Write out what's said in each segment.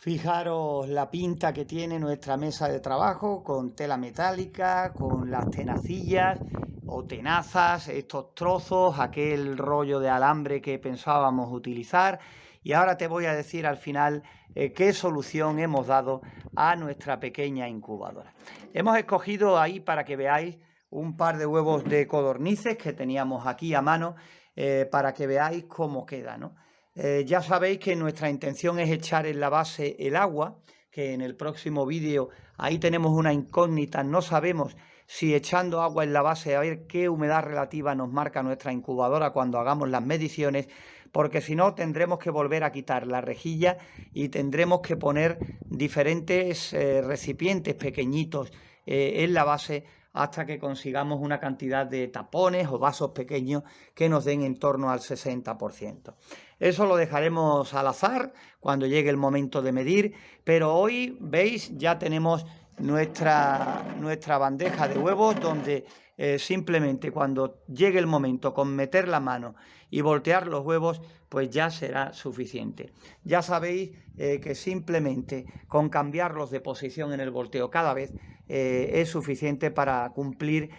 Fijaros la pinta que tiene nuestra mesa de trabajo con tela metálica, con las tenacillas o tenazas, estos trozos, aquel rollo de alambre que pensábamos utilizar. Y ahora te voy a decir al final qué solución hemos dado a nuestra pequeña incubadora. Hemos escogido ahí para que veáis un par de huevos de codornices que teníamos aquí a mano para que veáis cómo queda, ¿no? Ya sabéis que nuestra intención es echar en la base el agua, que en el próximo vídeo ahí tenemos una incógnita, no sabemos si echando agua en la base a ver qué humedad relativa nos marca nuestra incubadora cuando hagamos las mediciones, porque si no tendremos que volver a quitar la rejilla y tendremos que poner diferentes recipientes pequeñitos en la base hasta que consigamos una cantidad de tapones o vasos pequeños que nos den en torno al 60%. Eso lo dejaremos al azar cuando llegue el momento de medir, pero hoy, veis, ya tenemos nuestra bandeja de huevos donde simplemente cuando llegue el momento con meter la mano y voltear los huevos, pues ya será suficiente. Ya sabéis que simplemente con cambiarlos de posición en el volteo cada vez es suficiente para cumplir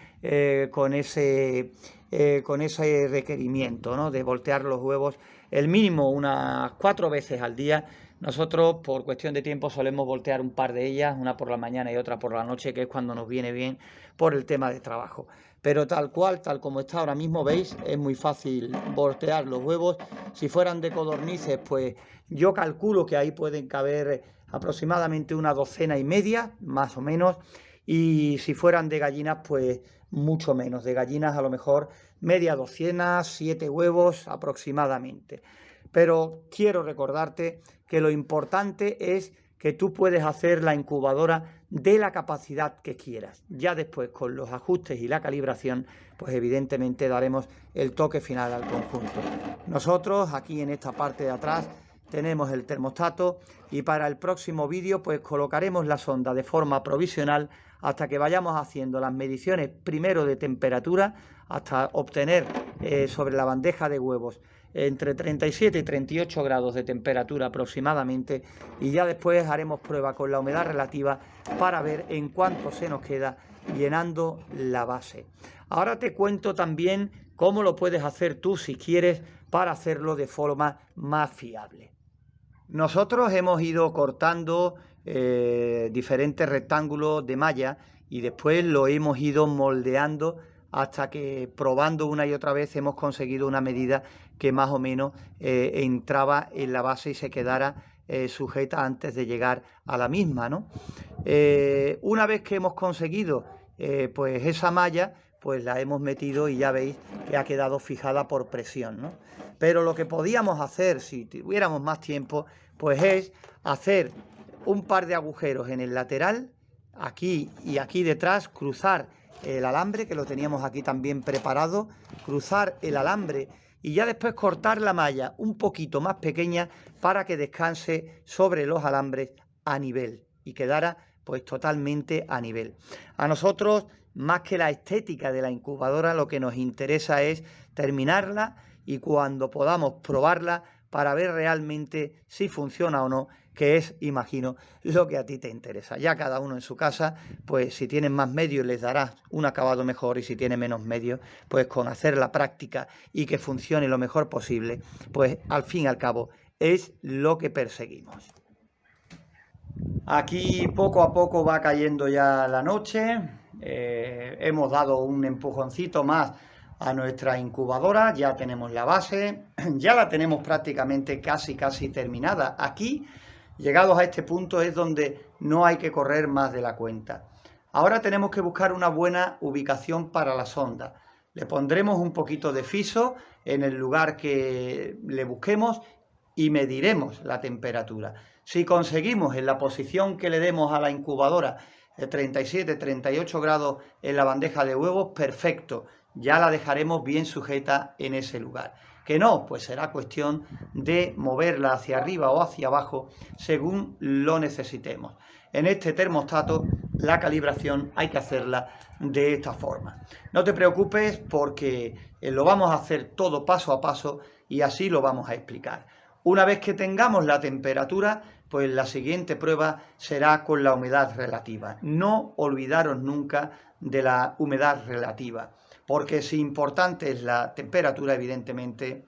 con ese requerimiento, ¿no?, de voltear los huevos el mínimo unas 4 veces al día. Nosotros, por cuestión de tiempo, solemos voltear un par de ellas, una por la mañana y otra por la noche, que es cuando nos viene bien por el tema de trabajo. Pero tal cual, tal como está ahora mismo, veis, es muy fácil voltear los huevos. Si fueran de codornices, pues yo calculo que ahí pueden caber aproximadamente una docena y media, más o menos. Y si fueran de gallinas, pues mucho menos. De gallinas a lo mejor media docena, 7 huevos aproximadamente. Pero quiero recordarte que lo importante es que tú puedes hacer la incubadora de la capacidad que quieras. Ya después, con los ajustes y la calibración, pues evidentemente daremos el toque final al conjunto. Nosotros aquí en esta parte de atrás tenemos el termostato y para el próximo vídeo pues colocaremos la sonda de forma provisional hasta que vayamos haciendo las mediciones primero de temperatura hasta obtener sobre la bandeja de huevos entre 37 y 38 grados de temperatura aproximadamente, y ya después haremos prueba con la humedad relativa para ver en cuánto se nos queda llenando la base. Ahora te cuento también cómo lo puedes hacer tú si quieres para hacerlo de forma más fiable. Nosotros hemos ido cortando diferentes rectángulos de malla y después lo hemos ido moldeando hasta que, probando una y otra vez, hemos conseguido una medida que más o menos entraba en la base y se quedara sujeta antes de llegar a la misma, ¿no? Una vez que hemos conseguido pues esa malla, pues la hemos metido y ya veis que ha quedado fijada por presión, ¿no? Pero lo que podíamos hacer si tuviéramos más tiempo, pues es hacer un par de agujeros en el lateral, aquí y aquí detrás, cruzar el alambre, que lo teníamos aquí también preparado, cruzar el alambre y ya después cortar la malla un poquito más pequeña para que descanse sobre los alambres a nivel y quedara pues totalmente a nivel. A nosotros, más que la estética de la incubadora, lo que nos interesa es terminarla y cuando podamos probarla para ver realmente si funciona o no, que es, imagino, lo que a ti te interesa. Ya cada uno en su casa, pues si tienen más medios les darás un acabado mejor y si tienen menos medios, pues con hacer la práctica y que funcione lo mejor posible, pues al fin y al cabo es lo que perseguimos. Aquí poco a poco va cayendo ya la noche, hemos dado un empujoncito más a nuestra incubadora, ya tenemos la base, ya la tenemos prácticamente casi terminada. Aquí, llegados a este punto, es donde no hay que correr más de la cuenta. Ahora tenemos que buscar una buena ubicación para la sonda. Le pondremos un poquito de fiso en el lugar que le busquemos y mediremos la temperatura. Si conseguimos en la posición que le demos a la incubadora 37, 38 grados en la bandeja de huevos, perfecto, ya la dejaremos bien sujeta en ese lugar. Que no, pues será cuestión de moverla hacia arriba o hacia abajo según lo necesitemos. En este termostato la calibración hay que hacerla de esta forma. No te preocupes porque lo vamos a hacer todo paso a paso y así lo vamos a explicar. Una vez que tengamos la temperatura, pues la siguiente prueba será con la humedad relativa. No olvidaros nunca de la humedad relativa, porque si importante es la temperatura, evidentemente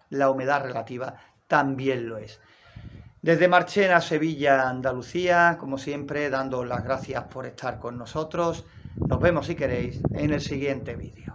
la humedad relativa también lo es. Desde Marchena, Sevilla, Andalucía, como siempre, dando las gracias por estar con nosotros. Nos vemos, si queréis, en el siguiente vídeo.